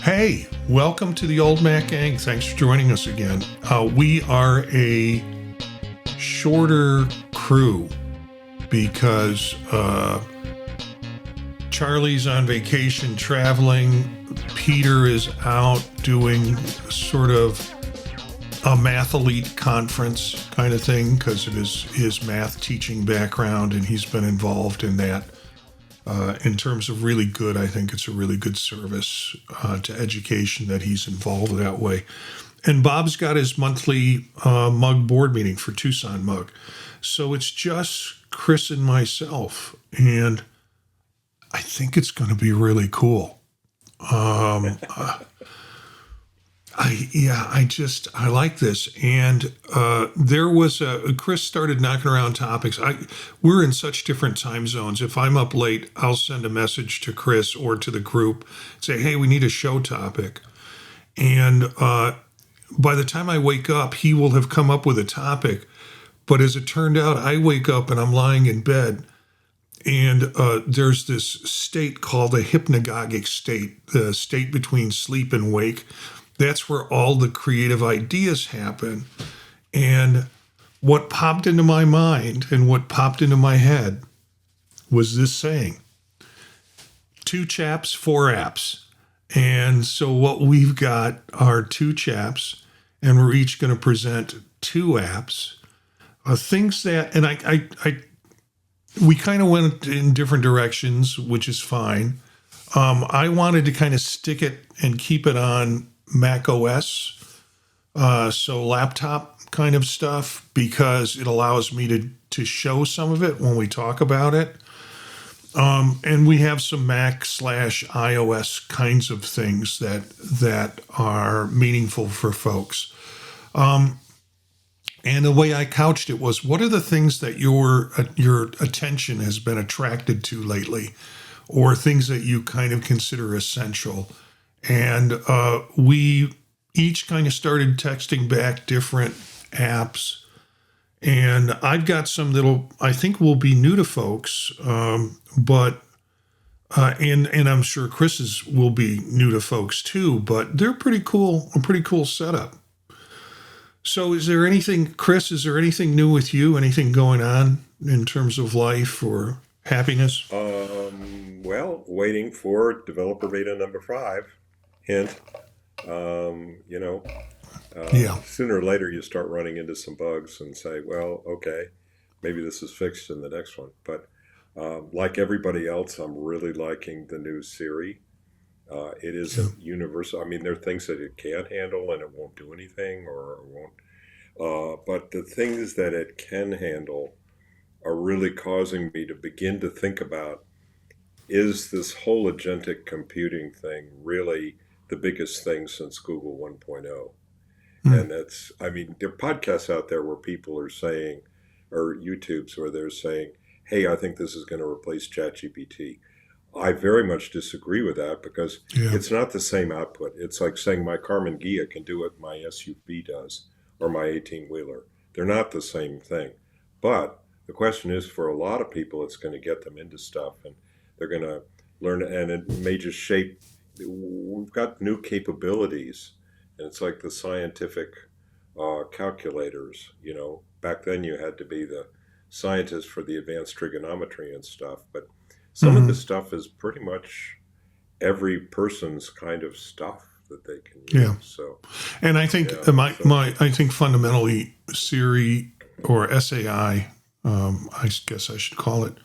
Hey, welcome to the Old Mac Gang. Thanks for joining us again. We are a shorter crew because Charlie's on vacation traveling. Peter is out doing sort of a math elite conference kind of thing because of his math teaching background, and he's been involved in that. In terms of really good, I think it's a really good service to education that he's involved that way. And Bob's got his monthly mug board meeting for Tucson Mug. So it's just Chris and myself. And I think it's going to be really cool. I like this. And there was Chris started knocking around topics. We're in such different time zones. If I'm up late, I'll send a message to Chris or to the group, say, hey, we need a show topic. And by the time I wake up, he will have come up with a topic. But as it turned out, I wake up and I'm lying in bed. And there's this state called a hypnagogic state, the state between sleep and wake. That's where all the creative ideas happen. And what popped into my mind and what popped into my head was this saying, 2 chaps, 4 apps. And so what we've got are 2 chaps, and we're each going to present 2 apps. Things that, and we kind of went in different directions, which is fine. I wanted to kind of stick it and keep it on Mac OS, so laptop kind of stuff, because it allows me to show some of it when we talk about it. And we have some Mac/iOS kinds of things that are meaningful for folks. And the way I couched it was, what are the things that your attention has been attracted to lately, or things that you kind of consider essential? And we each kind of started texting back different apps. And I've got some that I think will be new to folks, but I'm sure Chris's will be new to folks too, but they're pretty cool, a pretty cool setup. So is there anything, Chris, is there anything new with you? Anything going on in terms of life or happiness? Well, waiting for developer beta number 5. Hint, sooner or later you start running into some bugs and say, well, okay, maybe this is fixed in the next one. But like everybody else, I'm really liking the new Siri. It isn't universal. I mean, there are things that it can't handle and it won't do anything or it won't. But the things that it can handle are really causing me to begin to think about, is this whole agentic computing thing really the biggest thing since Google 1.0? And that's, I mean, there are podcasts out there where people are saying, or YouTubes where they're saying, hey, I think this is going to replace ChatGPT. I very much disagree with that because it's not the same output. It's like saying my Carmen Ghia can do what my SUV does or my 18-wheeler. They're not the same thing. But the question is, for a lot of people, it's going to get them into stuff and they're going to learn, and it may just shape. We've got new capabilities, and it's like the scientific calculators. Back then you had to be the scientist for the advanced trigonometry and stuff, but some of the stuff is pretty much every person's kind of stuff that they can use. Yeah. So, and I think I think fundamentally Siri or SAI, I guess I should call it,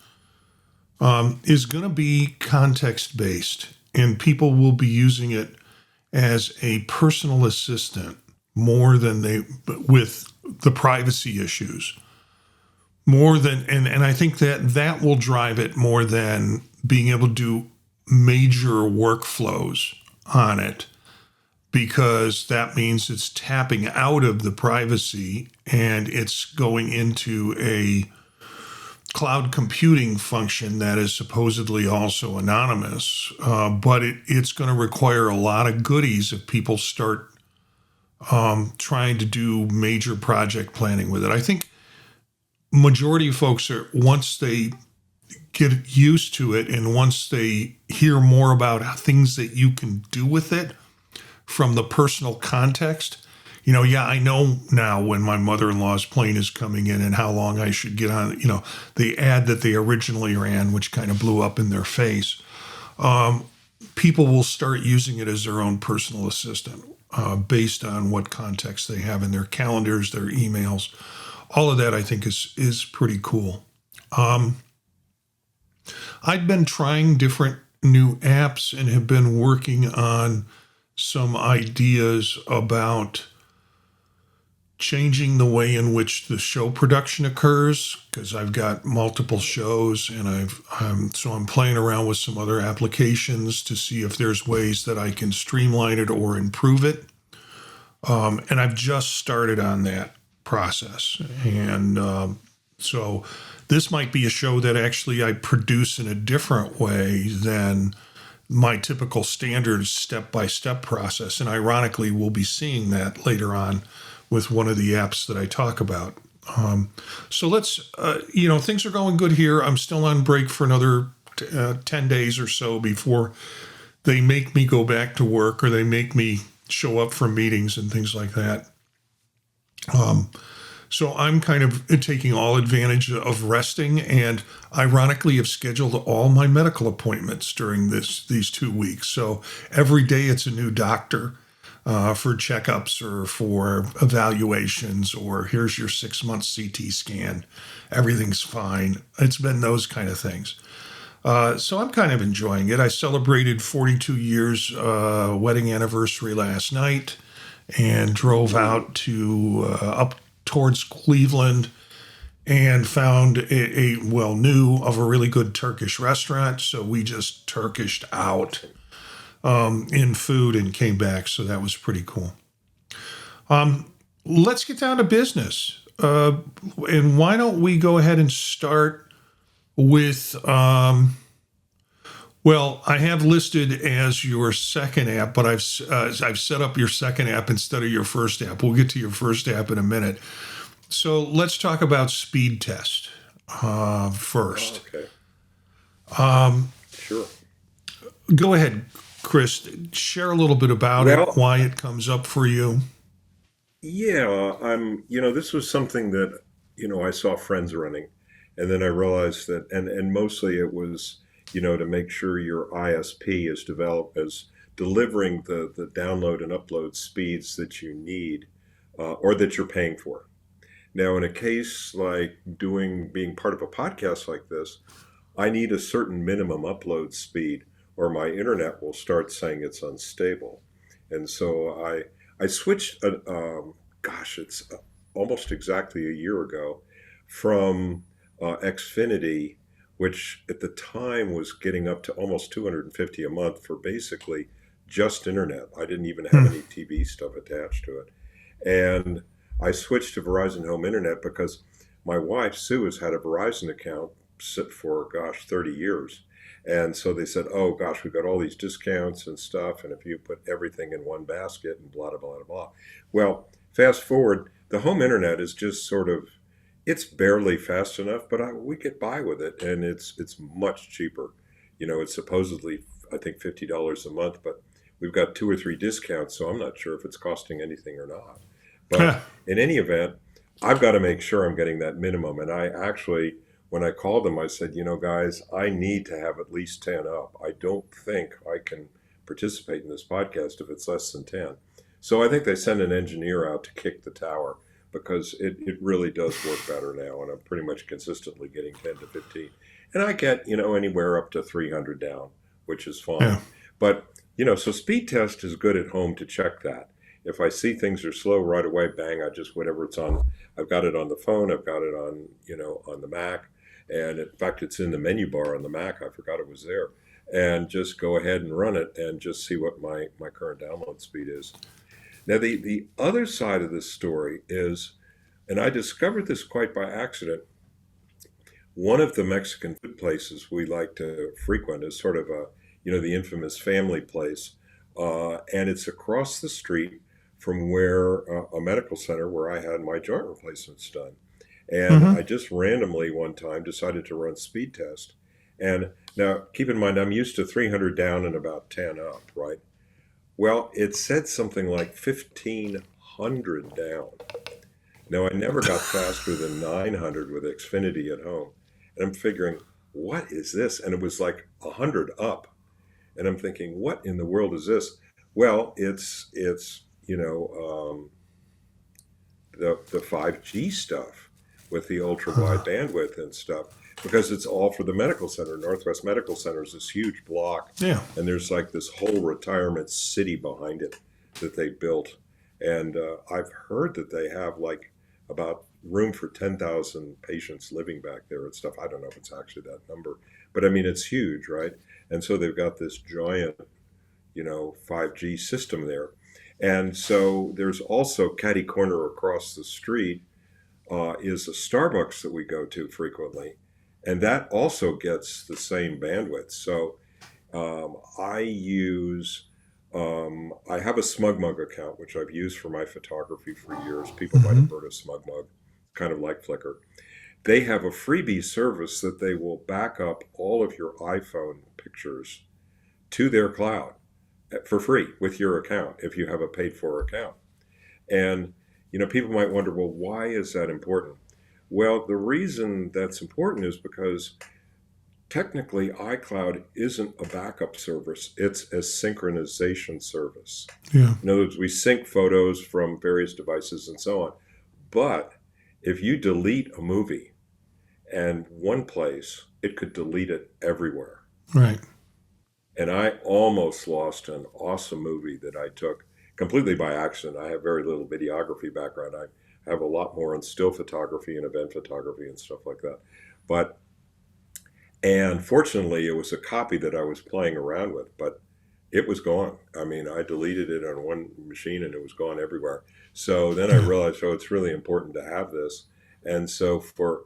is going to be context based, and people will be using it as a personal assistant more than with the privacy issues. More than, and I think that will drive it more than being able to do major workflows on it, because that means it's tapping out of the privacy and it's going into a cloud computing function that is supposedly also anonymous, but it's going to require a lot of goodies if people start trying to do major project planning with it. I think majority of folks are, once they get used to it and once they hear more about things that you can do with it, from the personal context. Yeah, I know now when my mother-in-law's plane is coming in and how long I should get on, the ad that they originally ran, which kind of blew up in their face. People will start using it as their own personal assistant based on what context they have in their calendars, their emails. All of that I think is pretty cool. I've been trying different new apps and have been working on some ideas about changing the way in which the show production occurs, because I've got multiple shows and so I'm playing around with some other applications to see if there's ways that I can streamline it or improve it. And I've just started on that process. And so this might be a show that actually I produce in a different way than my typical standard step-by-step process. And ironically, we'll be seeing that later on with one of the apps that I talk about. So let's, things are going good here. I'm still on break for another 10 days or so before they make me go back to work or they make me show up for meetings and things like that. So I'm kind of taking all advantage of resting, and ironically have scheduled all my medical appointments during these 2 weeks. So every day it's a new doctor for checkups or for evaluations, or here's your 6-month CT scan. Everything's fine. It's been those kind of things. So I'm kind of enjoying it. I celebrated 42 years wedding anniversary last night and drove out to up towards Cleveland and found knew of a really good Turkish restaurant. So we just Turkished out in food and came back. So that was pretty cool. Let's get down to business. And why don't we go ahead and start with, I have listed as your second app, but I've set up your second app instead of your first app. We'll get to your first app in a minute. So let's talk about Speedtest first. Okay. Sure. Go ahead, Chris. Share a little bit about it, why it comes up for you. Yeah, this was something that, I saw friends running, and then I realized that, and mostly it was, to make sure your ISP is delivering the download and upload speeds that you need or that you're paying for. Now, in a case like being part of a podcast like this, I need a certain minimum upload speed or my internet will start saying it's unstable. And so I switched, it's almost exactly a year ago, from Xfinity, which at the time was getting up to almost $250 a month for basically just internet. I didn't even have any TV stuff attached to it. And I switched to Verizon Home Internet because my wife, Sue, has had a Verizon account for, 30 years. And so they said, oh, gosh, we've got all these discounts and stuff. And if you put everything in one basket and blah, blah, blah, blah. Well, fast forward, the home internet is just sort of, it's barely fast enough, but we get by with it. And it's much cheaper. It's supposedly, I think, $50 a month, but we've got 2 or 3 discounts. So I'm not sure if it's costing anything or not. But in any event, I've got to make sure I'm getting that minimum. And I actually, when I called them, I said, guys, I need to have at least 10 up. I don't think I can participate in this podcast if it's less than 10. So I think they sent an engineer out to kick the tower because it really does work better now. And I'm pretty much consistently getting 10 to 15. And I get, anywhere up to 300 down, which is fine. Yeah. But, so Speedtest is good at home to check that. If I see things are slow right away, bang, whatever it's on, I've got it on the phone, I've got it on, on the Mac. And in fact, it's in the menu bar on the Mac. I forgot it was there. And just go ahead and run it and just see what my current download speed is. Now, the other side of this story is, and I discovered this quite by accident, one of the Mexican food places we like to frequent is sort of the infamous family place. And it's across the street from where a medical center where I had my joint replacements done. And I just randomly one time decided to run Speedtest. And now keep in mind, I'm used to 300 down and about 10 up, right? Well, it said something like 1,500 down. Now, I never got faster than 900 with Xfinity at home. And I'm figuring, what is this? And it was like 100 up. And I'm thinking, what in the world is this? Well, it's the 5G stuff with the ultra wide bandwidth and stuff, because it's all for the medical center. Northwest Medical Center is this huge block, Yeah. and there's like this whole retirement city behind it that they built. And I've heard that they have like about room for 10,000 patients living back there and stuff. I don't know if it's actually that number, but I mean, it's huge, right? And so they've got this giant, 5G system there. And so there's also catty corner across the street is a Starbucks that we go to frequently, and that also gets the same bandwidth. So I use I have a SmugMug account, which I've used for my photography for years. People might Mm-hmm. have heard of SmugMug, kind of like Flickr. They have a freebie service that they will back up all of your iPhone pictures to their cloud for free with your account if you have a paid for account. And people might wonder, well, why is that important? Well, the reason that's important is because technically iCloud isn't a backup service, it's a synchronization service. Yeah. In other words, we sync photos from various devices and so on. But if you delete a movie and one place, it could delete it everywhere. Right. And I almost lost an awesome movie that I took completely by accident. I have very little videography background. I have a lot more in still photography and event photography and stuff like that. And fortunately, it was a copy that I was playing around with, but it was gone. I mean, I deleted it on one machine and it was gone everywhere. So then I Yeah. realized, oh, it's really important to have this. And so for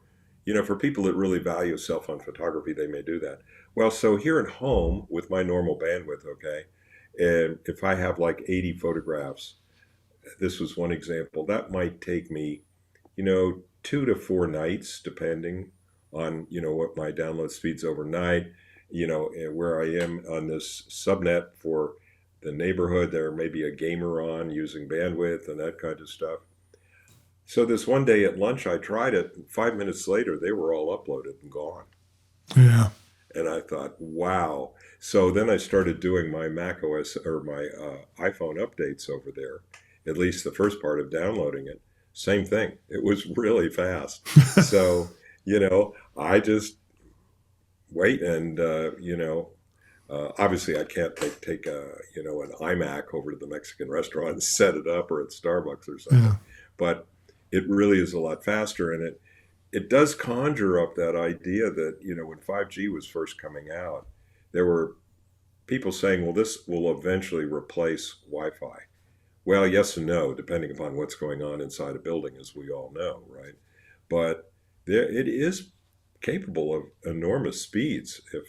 people that really value cell phone photography, they may do that. Well, so here at home with my normal bandwidth, okay, and if I have like 80 photographs, this was one example, that might take me, 2 to 4 nights, depending on, what my download speeds overnight, and where I am on this subnet for the neighborhood. There may be a gamer on using bandwidth and that kind of stuff. So this one day at lunch, I tried it. And 5 minutes later, they were all uploaded and gone. Yeah. And I thought, wow. So then I started doing my Mac OS or my iPhone updates over there, at least the first part of downloading it. Same thing. It was really fast. So, I just wait and, obviously I can't take an iMac over to the Mexican restaurant and set it up or at Starbucks or Yeah. something. But it really is a lot faster, and it does conjure up that idea that, when 5G was first coming out, there were people saying, well, this will eventually replace Wi-Fi. Well, yes and no, depending upon what's going on inside a building, as we all know, right? But it is capable of enormous speeds if,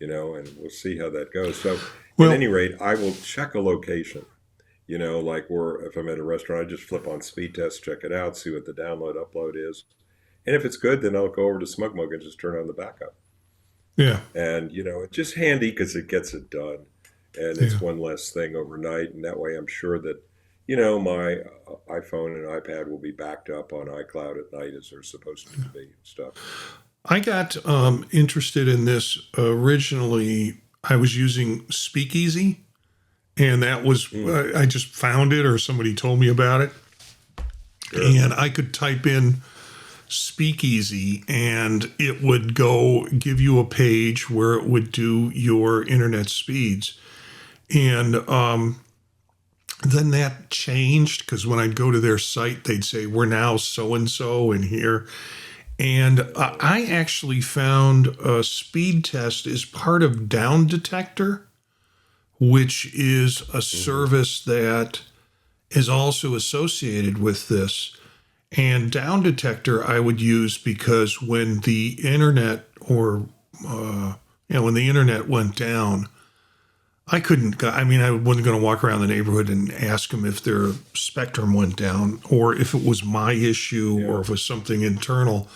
and we'll see how that goes. So at Well, any rate, I will check a location. Like if I'm at a restaurant, I just flip on Speedtest, check it out, see what the download upload is. And if it's good, then I'll go over to SmugMug and just turn on the backup. yeah. And, it's just handy because it gets it done. And Yeah. it's one less thing overnight. And that way I'm sure that, my iPhone and iPad will be backed up on iCloud at night as they're supposed to be and stuff. I got interested in this originally. I was using Speakeasy, and that was, Mm, I just found it or somebody told me about it. sure. And I could type in Speakeasy and it would go give you a page where it would do your internet speeds. And then that changed because when I'd go to their site, they'd say, we're now so and so in here. And I actually found a Speedtest is part of Down Detector, which is a Hmm. service that is also associated with this. And Down Detector I would use because when the internet when the internet went down, I couldn't. I mean, I wasn't going to walk around the neighborhood and ask them if their spectrum went down or if it was my issue Yeah. or if it was something internal.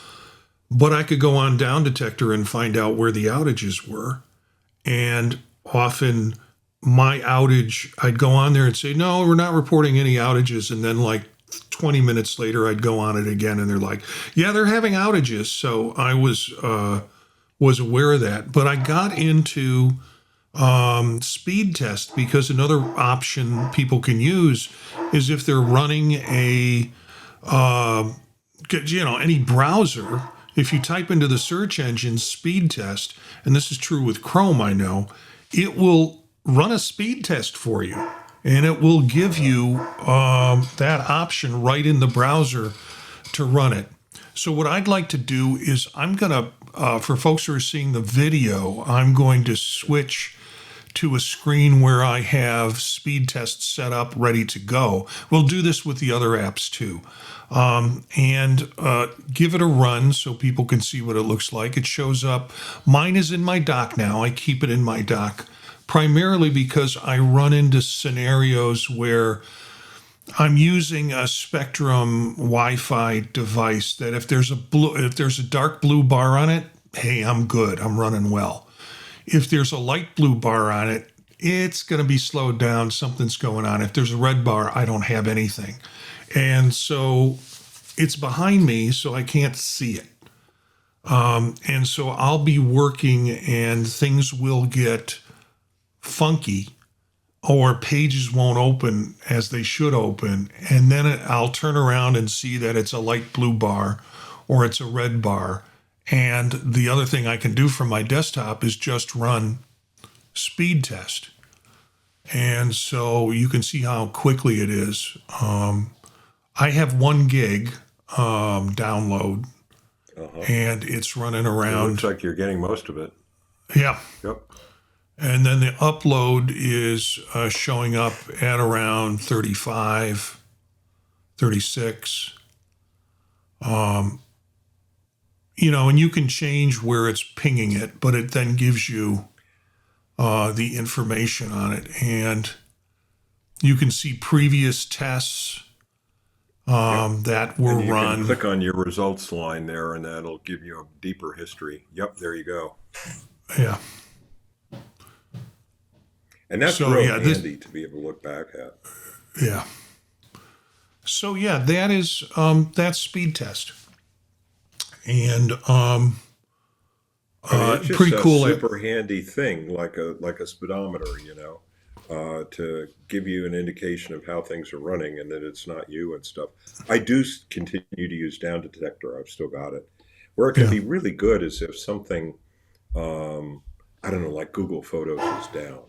But I could go on Down Detector and find out where the outages were. And often my outage, I'd go on there and say, no, we're not reporting any outages. And then like 20 minutes later, I'd go on it again and they're like, yeah, they're having outages. So I was aware of that. But I got into speed test because another option people can use is if they're running any browser, if you type into the search engine speed test, and this is true with Chrome, I know, it will run a speed test for you. And it will give you that option right in the browser to run it. So what I'd like to do is I'm going to, for folks who are seeing the video, I'm going to switch to a screen where I have speed tests set up ready to go. We'll do this with the other apps too. And give it a run so people can see what it looks like. It shows up. Mine is in my dock now. I keep it in my dock primarily because I run into scenarios where I'm using a Spectrum Wi-Fi device that if there's a dark blue bar on it, hey, I'm good. I'm running well. If there's a light blue bar on it, it's going to be slowed down. Something's going on. If there's a red bar, I don't have anything. And so it's behind me, so I can't see it. And so I'll be working and things will get funky or pages won't open as they should open. And then I'll turn around and see that it's a light blue bar or it's a red bar. And the other thing I can do from my desktop is just run speed test. And so you can see how quickly it is. I have 1 gig download, and it's running around. It looks like you're getting most of it. Yeah. Yep. And then the upload is showing up at around 35, 36. And you can change where it's pinging it, but it then gives you the information on it. And you can see previous tests that were and you run. Can click on your results line there, and that'll give you a deeper history. Yep, there you go. Yeah. And that's So, real yeah, handy to be able to look back at. Yeah. So yeah, that is that's speed test, and It's just pretty a cool. super handy thing, like a speedometer, to give you an indication of how things are running and that it's not you and stuff. I do continue to use Down Detector. I've still got it. Where it can be really good is if something, I don't know, like Google Photos is down,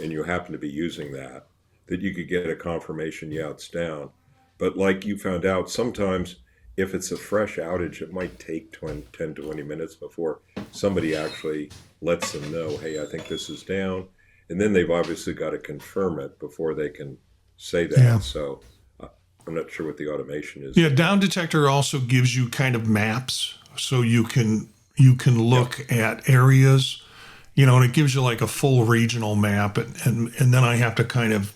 and you happen to be using that you could get a confirmation, yeah, it's down. But like you found out, sometimes if it's a fresh outage, it might take 10, 20 minutes before somebody actually lets them know, hey, I think this is down. And then they've obviously got to confirm it before they can say that. Yeah. So I'm not sure what the automation is. Yeah, Down Detector also gives you kind of maps, so you can look at areas, and it gives you like a full regional map, and then I have to kind of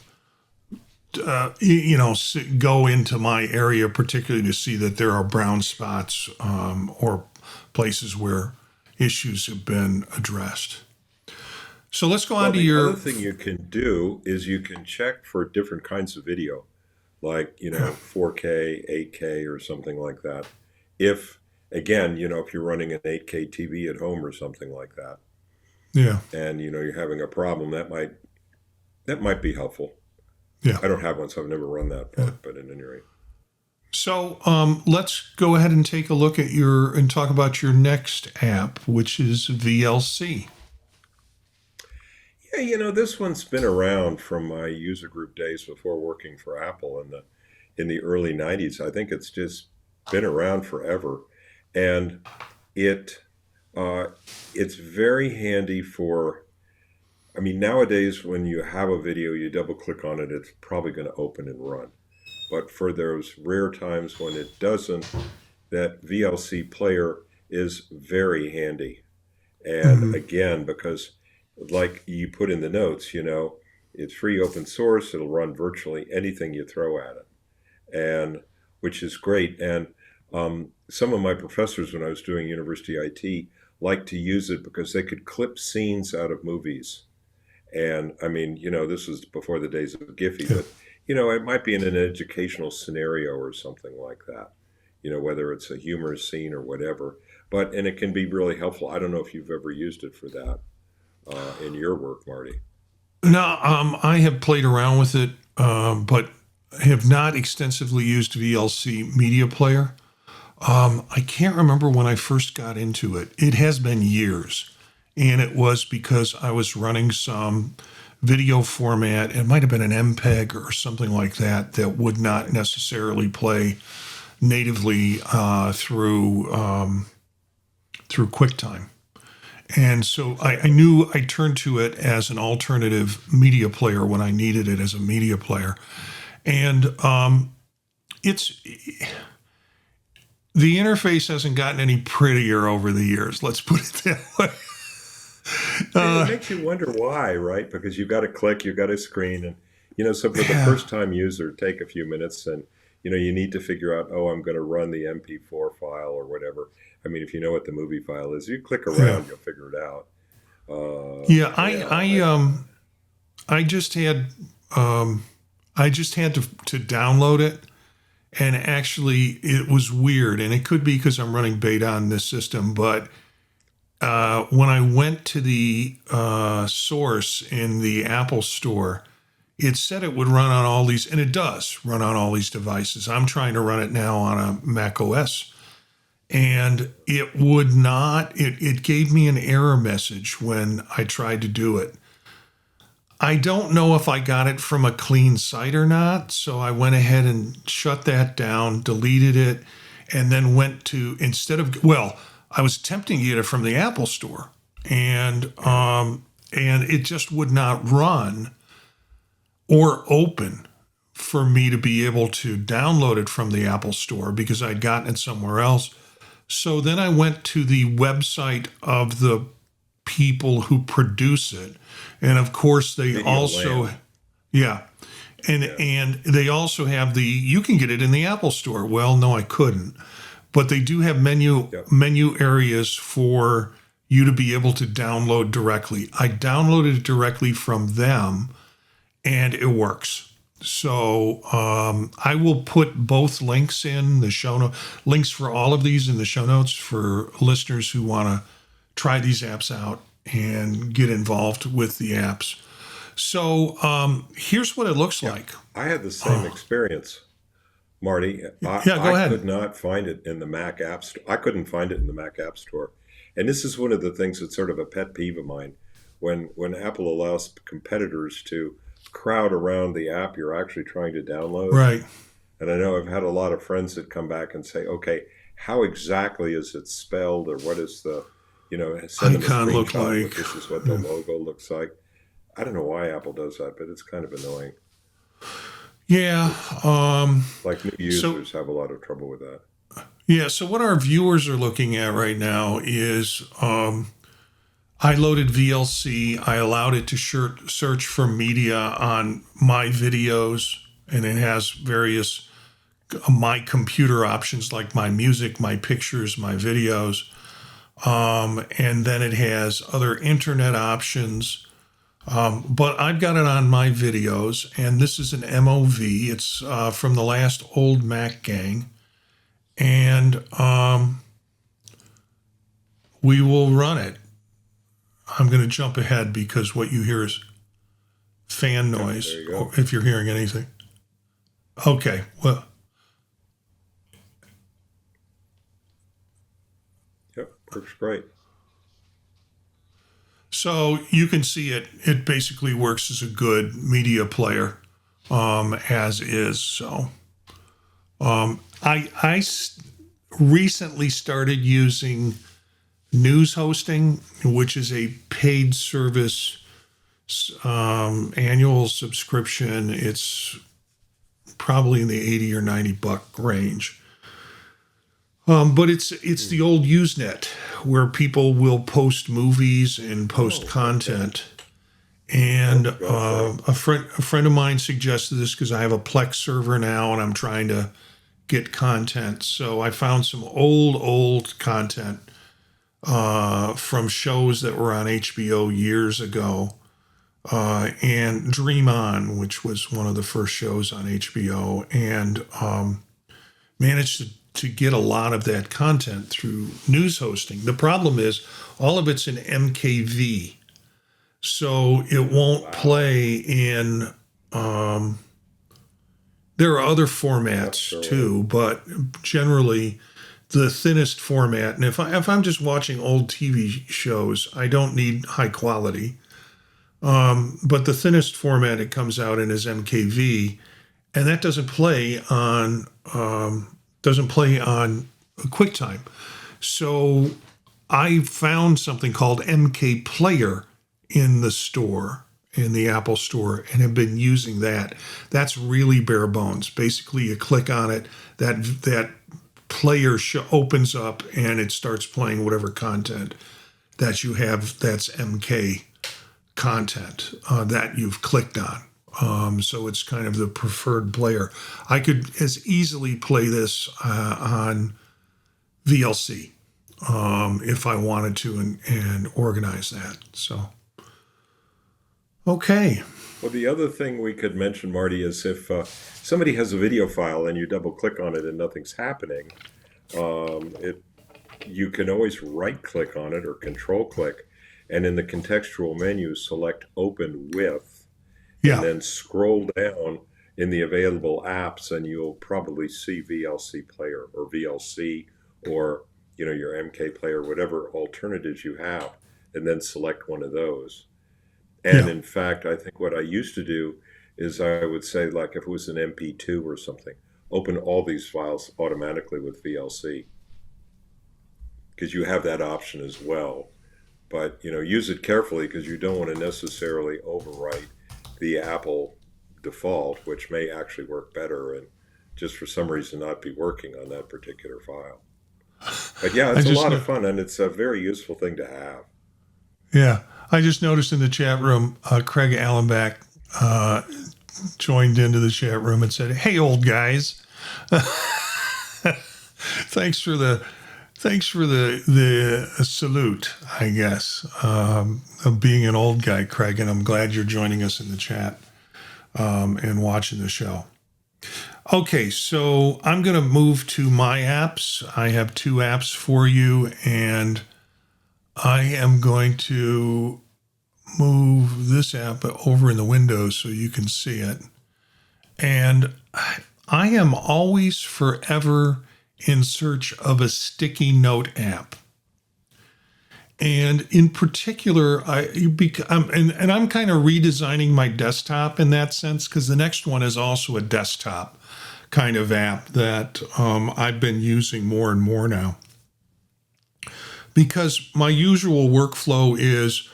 go into my area particularly to see that there are brown spots or places where issues have been addressed. So let's go on to the other thing you can do is you can check for different kinds of video, like 4K, 8K, or something like that. If again, if you're running an 8K TV at home or something like that, and you're having a problem, that might be helpful. Yeah, I don't have one, so I've never run that part, but at any rate. So let's go ahead and take a look at and talk about your next app, which is VLC. Yeah, this one's been around from my user group days before working for Apple in the early 90s. I think it's just been around forever. And it's very handy for, nowadays when you have a video, you double click on it, it's probably going to open and run. But for those rare times when it doesn't, that VLC player is very handy. And again, because like you put in the notes, it's free open source. It'll run virtually anything you throw at it, and which is great. And some of my professors, when I was doing university IT, liked to use it because they could clip scenes out of movies And I mean, this was before the days of Giphy, but it might be in an educational scenario or something like that. Whether it's a humorous scene or whatever. And it can be really helpful. I don't know if you've ever used it for that in your work, Marty. No, I have played around with it, but have not extensively used VLC Media Player. I can't remember when I first got into it. It has been years. And it was because I was running some video format. It might have been an MPEG or something like that that would not necessarily play natively through QuickTime. And so I knew I turned to it as an alternative media player when I needed it as a media player. And it's the interface hasn't gotten any prettier over the years. Let's put it that way. It makes you wonder why, right? Because you've got to click, you've got to screen, and so for the first time user, take a few minutes, and you need to figure out, oh, I'm going to run the MP4 file or whatever. I mean, if you know what the movie file is, you click around, you'll figure it out. I just had to download it, and actually it was weird, and it could be because I'm running beta on this system, but when I went to the source in the Apple Store, it said it would run on all these, and it does run on all these devices. I'm trying to run it now on a Mac OS, and it would not, it gave me an error message when I tried to do it. I don't know if I got it from a clean site or not, so I went ahead and shut that down, deleted it, and then went to, I was attempting to get it from the Apple Store, and it just would not run or open for me to be able to download it from the Apple Store because I'd gotten it somewhere else. So then I went to the website of the people who produce it, and of course they Video also, Land. and they also have you can get it in the Apple Store. Well, no, I couldn't. But they do have menu areas for you to be able to download directly. I downloaded it directly from them, and it works. So I will put both links in the show notes, links for all of these in the show notes for listeners who want to try these apps out and get involved with the apps. So here's what it looks like. I had the same experience. Marty, Go ahead. I could not find it in the Mac App Store. I couldn't find it in the Mac App Store. And this is one of the things that's sort of a pet peeve of mine. When Apple allows competitors to crowd around the app you're actually trying to download. Right. And I know I've had a lot of friends that come back and say, okay, how exactly is it spelled, or what is the, send them a icon look screenshot, like? this is what the logo looks like. I don't know why Apple does that, but it's kind of annoying. Yeah. Like new users have a lot of trouble with that. Yeah. So what our viewers are looking at right now is I loaded VLC. I allowed it to search for media on my videos, and it has various my computer options like my music, my pictures, my videos. And then it has other internet options. But I've got it on my videos, and this is an MOV. It's from the last old Mac gang. And we will run it. I'm going to jump ahead because what you hear is fan noise, there you go. if you're hearing anything. Okay, well. Yep, works great. So you can see it basically works as a good media player, as is. So I recently started using news hosting, which is a paid service annual subscription. It's probably in the 80 or $90 range. But it's the old Usenet where people will post movies and post content. And a friend of mine suggested this because I have a Plex server now and I'm trying to get content. So I found some old content from shows that were on HBO years ago. and Dream On, which was one of the first shows on HBO, and managed to get a lot of that content through news hosting. The problem is all of it's in MKV, so it won't play in. There are other formats too, but generally the thinnest format. And if I'm just watching old TV shows, I don't need high quality. But the thinnest format it comes out in is MKV, and that doesn't play on QuickTime. So I found something called MK Player in the store, in the Apple store, and have been using that. That's really bare bones. Basically, you click on it, that player opens up, and it starts playing whatever content that you have that's MK content that you've clicked on. So it's kind of the preferred player. I could as easily play this on VLC if I wanted to and organize that. So, okay. Well, the other thing we could mention, Marty, is if somebody has a video file and you double click on it and nothing's happening, you can always right click on it or control click, and in the contextual menu, select Open With, and then scroll down in the available apps, and you'll probably see VLC Player or VLC or your MK Player, whatever alternatives you have, and then select one of those. And in fact, I think what I used to do is I would say, like if it was an MP2 or something, open all these files automatically with VLC, because you have that option as well. But use it carefully, because you don't want to necessarily overwrite the Apple default, which may actually work better and just for some reason not be working on that particular file. But yeah, it's a lot of fun, and it's a very useful thing to have. Yeah, I just noticed in the chat room, Craig Allenback joined into the chat room and said, "Hey, old guys." Thanks for the salute, I guess, of being an old guy, Craig, and I'm glad you're joining us in the chat and watching the show. Okay, so I'm going to move to my apps. I have 2 apps for you, and I am going to move this app over in the window so you can see it. And I am always forever in search of a sticky note app. And in particular, I'm kind of redesigning my desktop in that sense, because the next one is also a desktop kind of app that I've been using more and more now. Because my usual workflow is,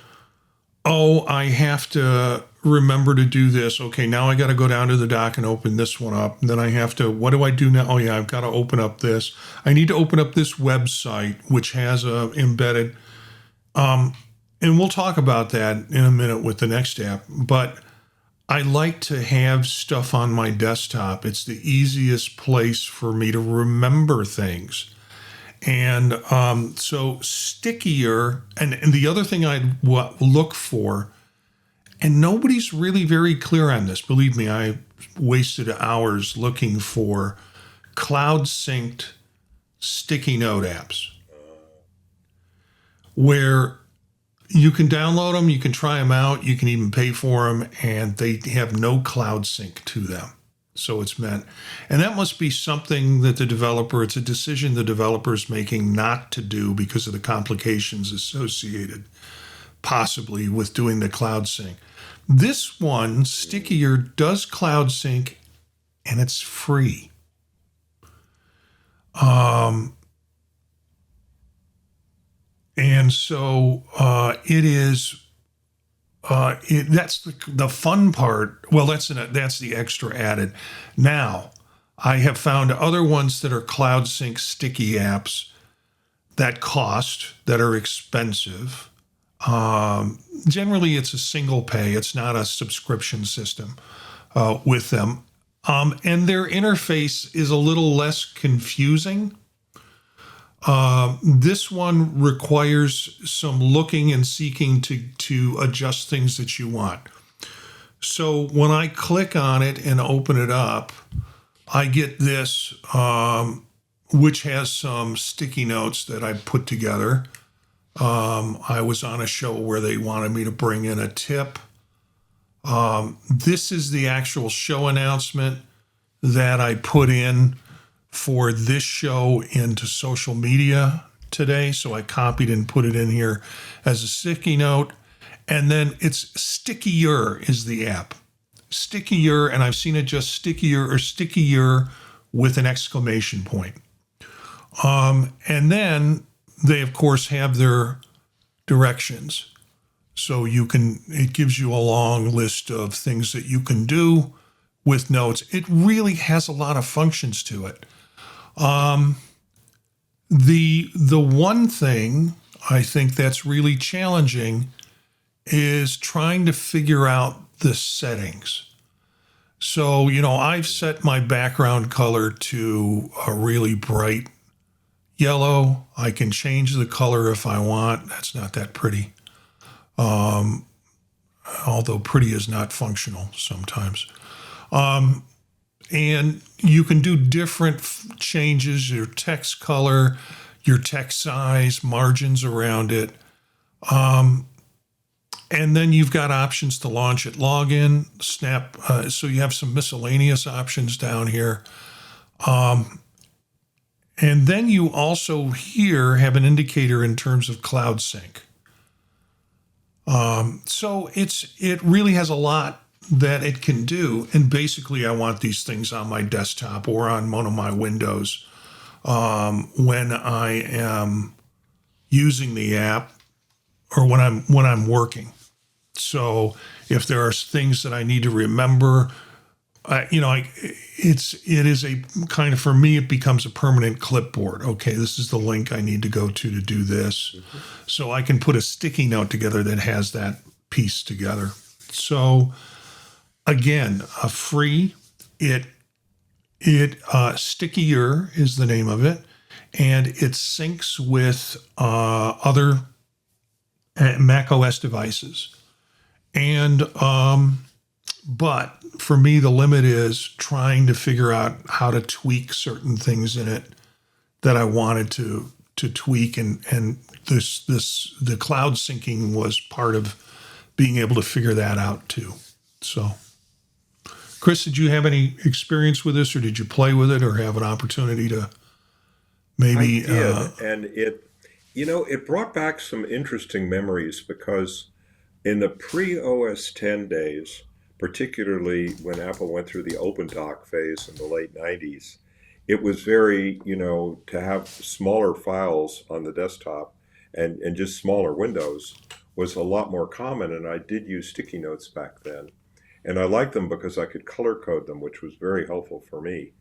I have to remember to do this. Okay, now I got to go down to the dock and open this one up. And then I have to, what do I do now? Oh yeah, I've got to open up this. I need to open up this website, which has a embedded, and we'll talk about that in a minute with the next app. But I like to have stuff on my desktop. It's the easiest place for me to remember things. And so Stickier, and the other thing I'd look for, and nobody's really very clear on this. Believe me, I wasted hours looking for cloud-synced sticky note apps where you can download them, you can try them out, you can even pay for them, and they have no cloud sync to them. So it's meant. And that must be something that it's a decision the developer is making not to do because of the complications associated possibly with doing the cloud sync. This one, Stickier, does cloud sync, and it's free. And so it is. That's the fun part. Well, that's the extra added. Now, I have found other ones that are cloud sync sticky apps that are expensive. Generally, it's a single pay. It's not a subscription system with them. And their interface is a little less confusing. This one requires some looking and seeking to adjust things that you want. So when I click on it and open it up, I get this, which has some sticky notes that I put together. I was on a show where they wanted me to bring in a tip. This is the actual show announcement that I put in for this show into social media today. So I copied and put it in here as a sticky note. And then it's Stickier is the app. Stickier, and I've seen it just Stickier or Stickier with an exclamation point. And then they, of course, have their directions. So it gives you a long list of things that you can do with notes. It really has a lot of functions to it. The one thing I think that's really challenging is trying to figure out the settings. So, I've set my background color to a really bright yellow. I can change the color if I want. That's not that pretty. Although pretty is not functional sometimes. And you can do different changes, your text color, your text size, margins around it. And then you've got options to launch it, login, snap. So you have some miscellaneous options down here. And then you also here have an indicator in terms of cloud sync. So it really has a lot that it can do. And basically, I want these things on my desktop or on one of my windows when I am using the app or when I'm working. So if there are things that I need to remember, it is a kind of, for me, it becomes a permanent clipboard. Okay, this is the link I need to go to do this. Mm-hmm. So I can put a sticky note together that has that piece together. So again, free. Stickier is the name of it, and it syncs with other Mac OS devices. And but for me, the limit is trying to figure out how to tweak certain things in it that I wanted to tweak, and the cloud syncing was part of being able to figure that out too. So, Chris, did you have any experience with this, or did you play with it, or have an opportunity to maybe? I did, and it brought back some interesting memories because in the pre-OS 10 days, particularly when Apple went through the OpenDoc phase in the late 90s, it was very, to have smaller files on the desktop and just smaller windows was a lot more common. And I did use sticky notes back then. And I liked them because I could color code them, which was very helpful for me.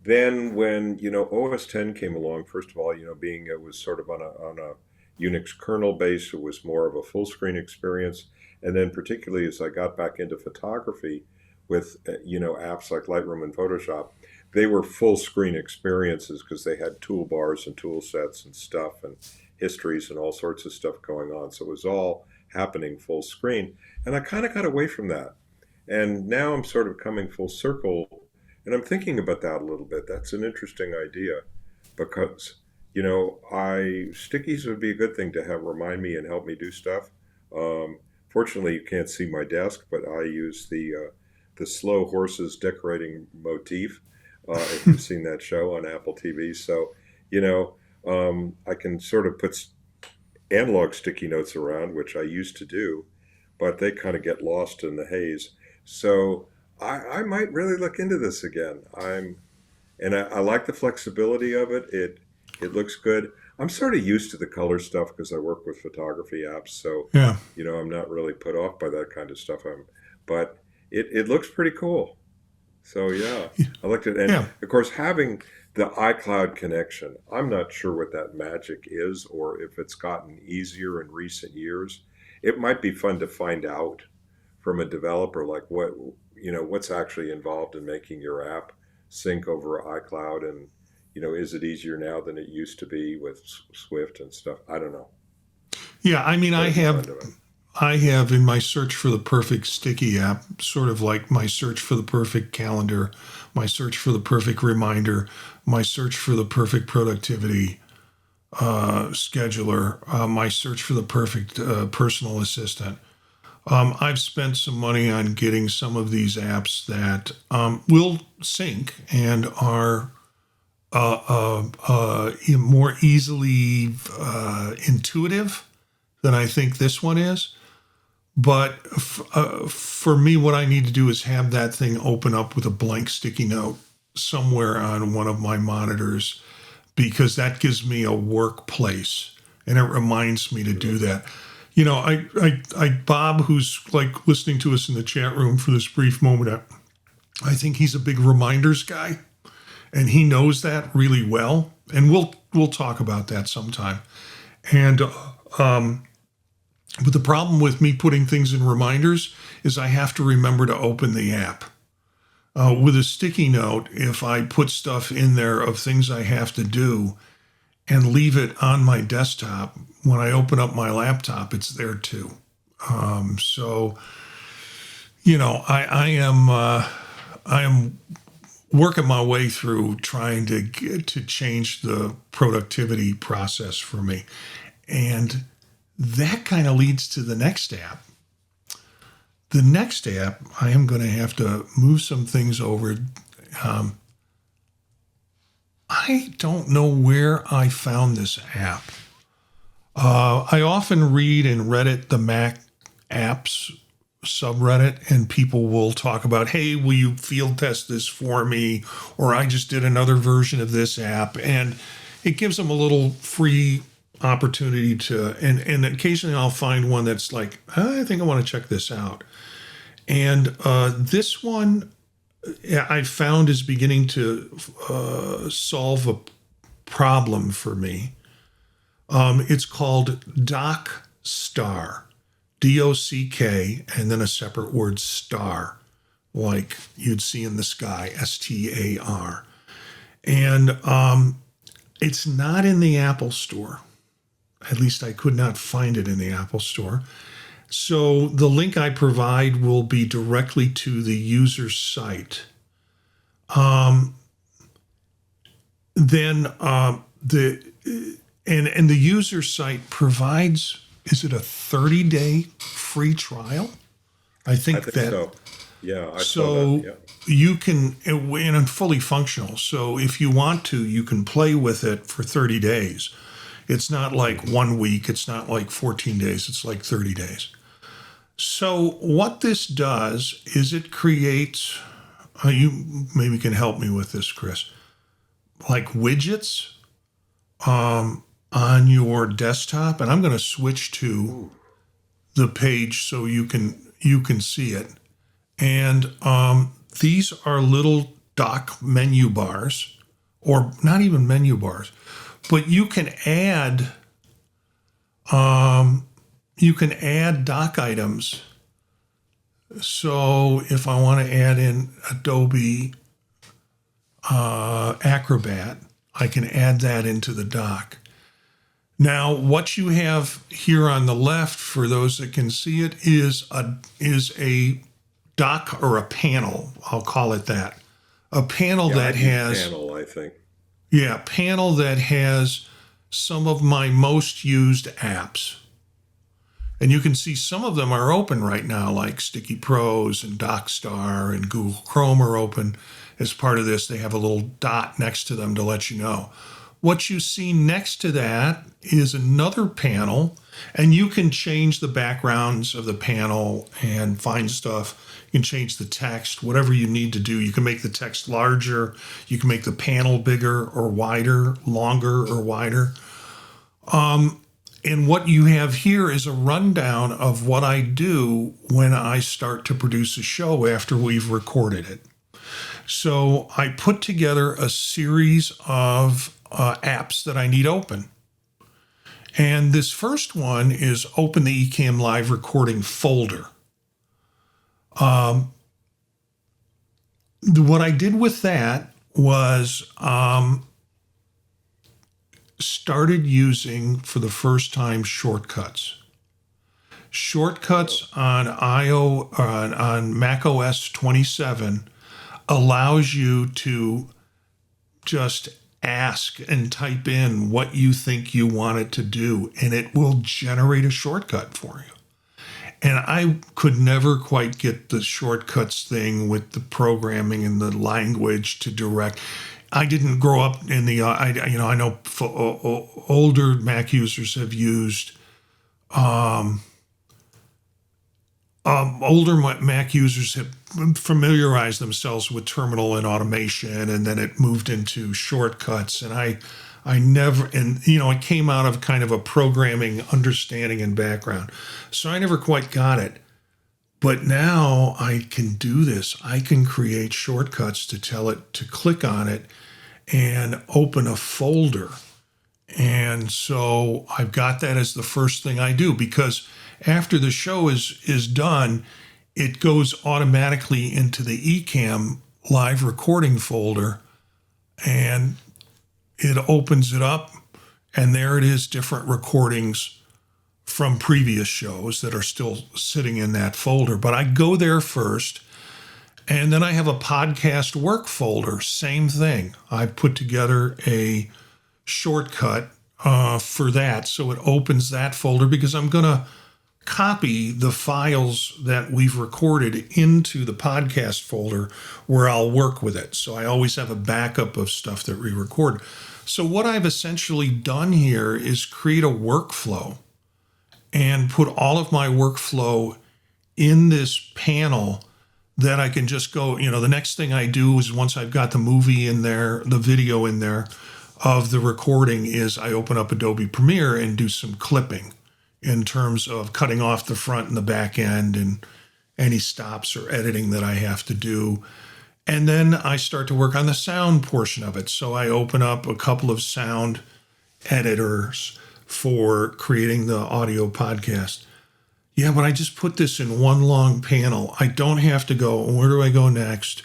Then when, OS 10 came along, first of all, being it was sort of on a Unix kernel base, it was more of a full screen experience. And then particularly as I got back into photography with, apps like Lightroom and Photoshop, they were full screen experiences because they had toolbars and tool sets and stuff and histories and all sorts of stuff going on. So it was all happening full screen. And I kind of got away from that. And now I'm sort of coming full circle, and I'm thinking about that a little bit. That's an interesting idea because, stickies would be a good thing to have remind me and help me do stuff. Fortunately, you can't see my desk, but I use the slow horses decorating motif. If you've seen that show on Apple TV. So, I can sort of put analog sticky notes around, which I used to do, but they kind of get lost in the haze. So I might really look into this again. I like the flexibility of it. It looks good. I'm sort of used to the color stuff because I work with photography apps. So, Yeah. I'm not really put off by that kind of stuff. But it looks pretty cool. So, yeah, I liked it. And, of course, having the iCloud connection, I'm not sure what that magic is or if it's gotten easier in recent years. It might be fun to find out from a developer, like what's actually involved in making your app sync over iCloud, and is it easier now than it used to be with Swift and stuff? I don't know. Yeah, I mean, I I have in my search for the perfect sticky app, sort of like my search for the perfect calendar, my search for the perfect reminder, my search for the perfect productivity scheduler, my search for the perfect personal assistant. I've spent some money on getting some of these apps that will sync and are more easily intuitive than I think this one is. But for me, what I need to do is have that thing open up with a blank sticky note somewhere on one of my monitors, because that gives me a workplace and it reminds me to do that. You know, Bob, who's like listening to us in the chat room for this brief moment, I think he's a big reminders guy, and he knows that really well. And we'll talk about that sometime. And but the problem with me putting things in reminders is I have to remember to open the app. With a sticky note, if I put stuff in there of things I have to do and leave it on my desktop, when I open up my laptop, it's there too. So, you know, I am working my way through trying to get to change the productivity process for me. And that kind of leads to the next app. The next app, I am going to have to move some things over. I don't know where I found this app. I often read in Reddit, the Mac apps subreddit, and people will talk about, hey, will you field test this for me? Or I just did another version of this app. And it gives them a little free opportunity to, and occasionally I'll find one that's like, I think I want to check this out. And this one I found is beginning to solve a problem for me. It's called DocStar, DOCK, and then a separate word star, like you'd see in the sky, STAR. And it's not in the Apple Store. At least I could not find it in the Apple Store. So the link I provide will be directly to the user's site. Then the user site provides, is it a 30-day free trial? I think that. So. Yeah, I saw that. Yeah. You can, and it's fully functional. So if you want to, you can play with it for 30 days. It's not like 1 week. It's not like 14 days. It's like 30 days. So what this does is it creates, you maybe can help me with this, Chris, like widgets on your desktop. And I'm going to switch to the page so you can see it. And these are little dock menu bars, or not even menu bars, but you can add dock items. So if I want to add in Adobe Acrobat, I can add that into the dock. Now, what you have here on the left, for those that can see it, is a dock, or a panel. I'll call it that. A panel that has panel, I think. Yeah, panel that has some of my most used apps. And you can see some of them are open right now, like Sticky Pros and DocStar and Google Chrome are open. As part of this, they have a little dot next to them to let you know. What you see next to that is another panel, and you can change the backgrounds of the panel and find stuff. You can change the text, whatever you need to do. You can make the text larger. You can make the panel bigger or wider, longer or wider. And what you have here is a rundown of what I do when I start to produce a show after we've recorded it. So I put together a series of apps that I need open. And this first one is open the Ecamm Live recording folder. What I did with that was started using for the first time shortcuts. Shortcuts on on Mac OS 27 allows you to just ask and type in what you think you want it to do, and it will generate a shortcut for you. And I could never quite get the shortcuts thing with the programming and the language to direct. I didn't grow up in the, I know older Mac users have used, older Mac users have familiarized themselves with terminal and automation, and then it moved into shortcuts. And I never, and it came out of kind of a programming understanding and background. So I never quite got it. But now I can do this. I can create shortcuts to tell it to click on it and open a folder. And so I've got that as the first thing I do, because after the show is done, it goes automatically into the Ecamm live recording folder, and it opens it up, and there it is, different recordings from previous shows that are still sitting in that folder. But I go there first, and then I have a podcast work folder, same thing. I put together a shortcut for that, so it opens that folder, because I'm going to copy the files that we've recorded into the podcast folder where I'll work with it. So I always have a backup of stuff that we record. So what I've essentially done here is create a workflow and put all of my workflow in this panel that I can just go, the next thing I do is, once I've got the movie in there, the video in there of the recording, is I open up Adobe Premiere and do some clipping in terms of cutting off the front and the back end and any stops or editing that I have to do. And then I start to work on the sound portion of it. So I open up a couple of sound editors for creating the audio podcast. Yeah, but I just put this in one long panel. I don't have to go, where do I go next?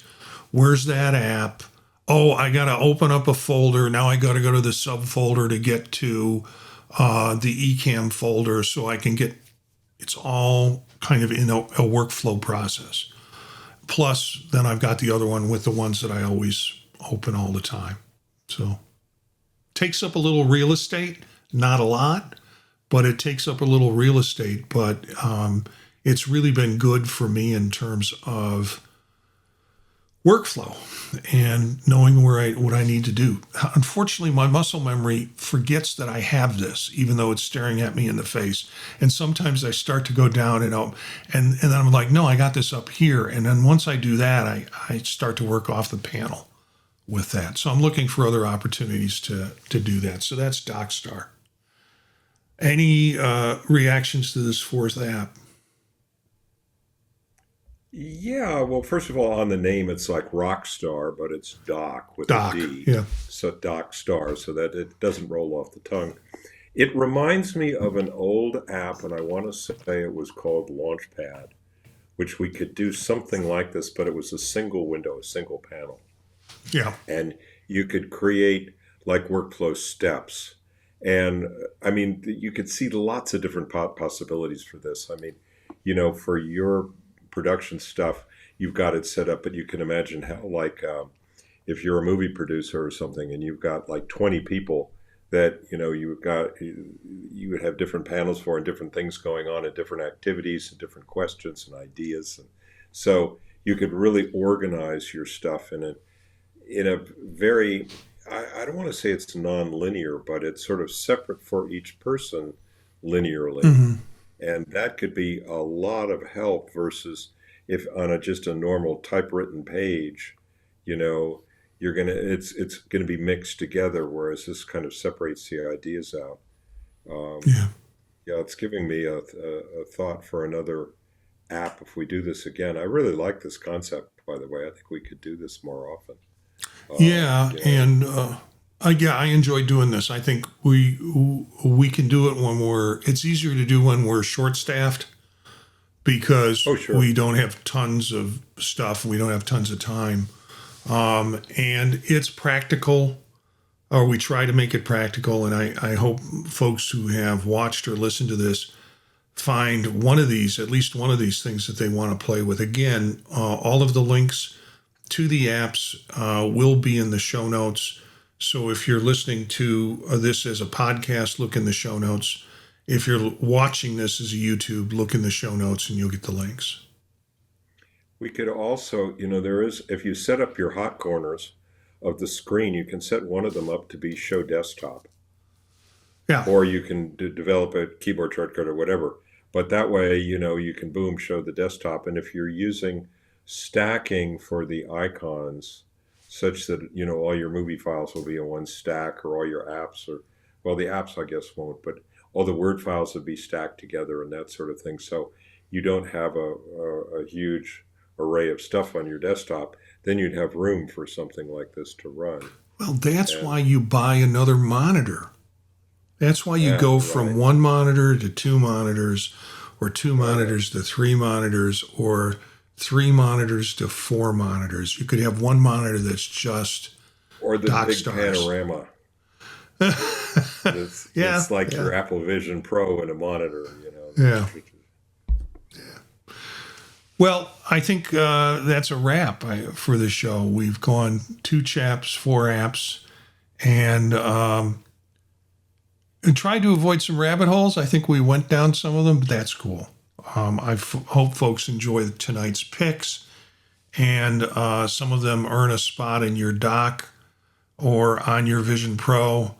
Where's that app? Oh, I got to open up a folder. Now I got to go to the subfolder to get to the Ecamm folder, so I can get, it's all kind of in a workflow process. Plus, then I've got the other one with the ones that I always open all the time. So takes up a little real estate, not a lot, but it takes up a little real estate. But it's really been good for me in terms of workflow and knowing what I need to do. Unfortunately, my muscle memory forgets that I have this, even though it's staring at me in the face. And sometimes I start to go down and then I'm like, no, I got this up here. And then once I do that, I start to work off the panel with that. So I'm looking for other opportunities to do that. So that's DocStar. Any reactions to this fourth app? Yeah, well, first of all, on the name, it's like Rockstar, but it's Doc with Doc, a D. yeah. So DocStar, so that it doesn't roll off the tongue. It reminds me of an old app, and I want to say it was called Launchpad, which we could do something like this, but it was a single window, a single panel. Yeah. And you could create like workflow steps. And I mean, you could see lots of different possibilities for this. I mean, for your production stuff, you've got it set up, but you can imagine how, like, if you're a movie producer or something and you've got like 20 people that, you would have different panels for and different things going on and different activities and different questions and ideas. And so you could really organize your stuff in a very, I don't want to say it's non-linear, but it's sort of separate for each person linearly. Mm-hmm. And that could be a lot of help versus if on just a normal typewritten page, it's gonna be mixed together, whereas this kind of separates the ideas out. Yeah, it's giving me a thought for another app if we do this again. I really like this concept, by the way. I think we could do this more often. I enjoy doing this. I think we can do it it's easier to do when we're short-staffed, because we don't have tons of stuff. We don't have tons of time. And it's practical, or we try to make it practical. And I hope folks who have watched or listened to this find one of these, at least one of these things that they want to play with. Again, all of the links to the apps will be in the show notes. So if you're listening to this as a podcast, look in the show notes. If you're watching this as a YouTube, look in the show notes and you'll get the links. We could also, there is, if you set up your hot corners of the screen, you can set one of them up to be show desktop. Yeah. Or you can develop a keyboard shortcut or whatever. But that way, you can show the desktop. And if you're using stacking for the icons such that, all your movie files will be in one stack, or all your apps, the apps I guess won't, but all the Word files will be stacked together and that sort of thing. So you don't have a huge array of stuff on your desktop. Then you'd have room for something like this to run. Well, that's why you buy another monitor. That's why you go from one monitor to two monitors, or two monitors to three monitors, or three monitors to four monitors. You could have one monitor that's just or the dock big stars. Panorama. It's like your Apple Vision Pro and a monitor, Yeah. Well, I think that's a wrap for the show. We've gone 2 chaps, 4 apps, and tried to avoid some rabbit holes. I think we went down some of them, but that's cool. I hope folks enjoy tonight's picks, and some of them earn a spot in your dock or on your Vision Pro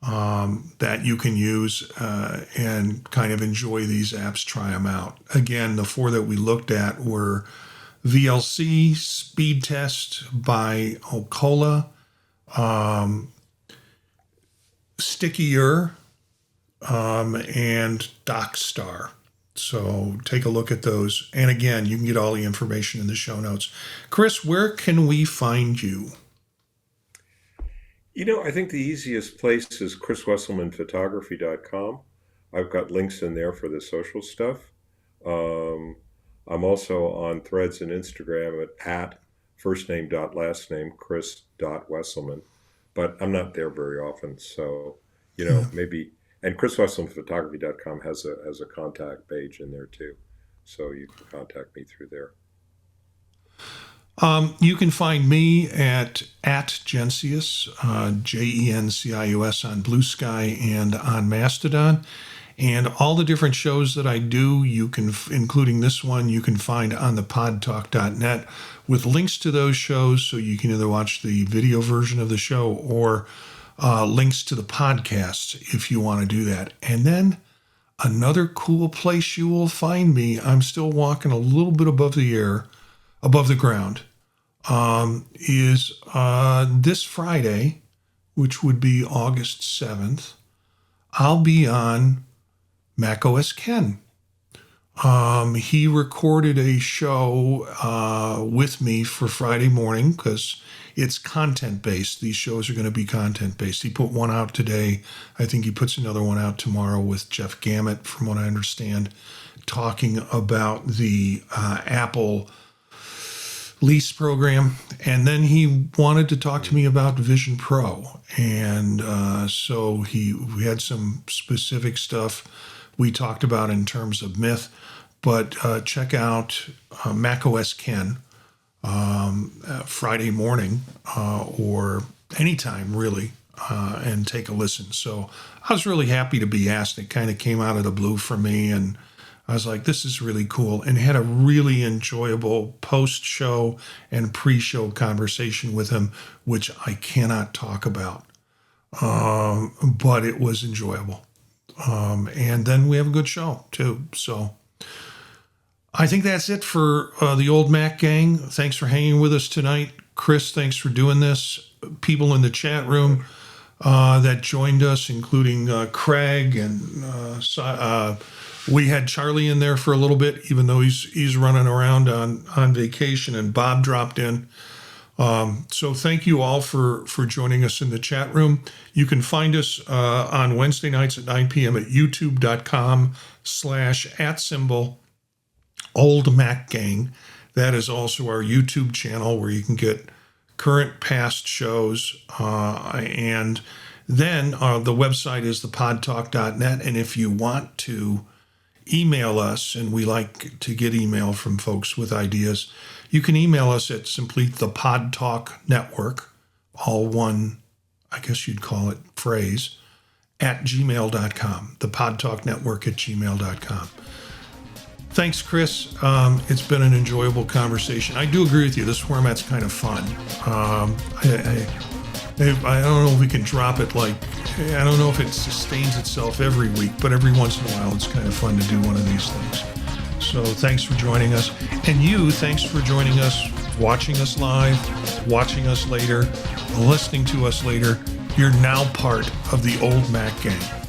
that you can use and kind of enjoy these apps, try them out. Again, the 4 that we looked at were VLC, Speedtest by Ookla, Stickier, and DocStar. So take a look at those. And again, you can get all the information in the show notes. Chris, where can we find you? I think the easiest place is chriswesselmanphotography.com. I've got links in there for the social stuff. I'm also on Threads and Instagram at firstname.lastname, chris.wesselman. But I'm not there very often, so, maybe... And chriswesselmanphotography.com has a contact page in there too, so you can contact me through there. You can find me at Jencius, Jencius on Bluesky and on Mastodon. And all the different shows that I do, you can, including this one, you can find on the podtalk.net with links to those shows, so you can either watch the video version of the show or links to the podcast if you want to do that. And then another cool place you will find me, I'm still walking a little bit above the ground, is this Friday, which would be August 7th, I'll be on macOS Ken. He recorded a show with me for Friday morning because it's content-based. These shows are going to be content-based. He put one out today. I think he puts another one out tomorrow with Jeff Gamet, from what I understand, talking about the Apple lease program. And then he wanted to talk to me about Vision Pro. And so we had some specific stuff we talked about in terms of myth. But check out macOS Ken Friday morning or anytime, really, and take a listen. So I was really happy to be asked. It kind of came out of the blue for me, and I was like, this is really cool, and had a really enjoyable post-show and pre-show conversation with him, which I cannot talk about, but it was enjoyable. And then we have a good show, too. So I think that's it for the old Mac gang. Thanks for hanging with us tonight. Chris, thanks for doing this. People in the chat room that joined us, including Craig, and we had Charlie in there for a little bit, even though he's running around on vacation, and Bob dropped in. So thank you all for joining us in the chat room. You can find us on Wednesday nights at 9 p.m. at youtube.com/@Old Mac Gang. That is also our YouTube channel where you can get current, past shows. And then the website is thepodtalk.net. And if you want to email us, and we like to get email from folks with ideas. You can email us at simply the Pod Talk Network, all one, I guess you'd call it, phrase, at gmail.com, the Pod Talk Network at gmail.com. Thanks, Chris. It's been an enjoyable conversation. I do agree with you. This format's kind of fun. I don't know if we can drop it I don't know if it sustains itself every week, but every once in a while it's kind of fun to do one of these things. So thanks for joining us. And you, thanks for joining us, watching us live, watching us later, listening to us later. You're now part of the Old Mac gang.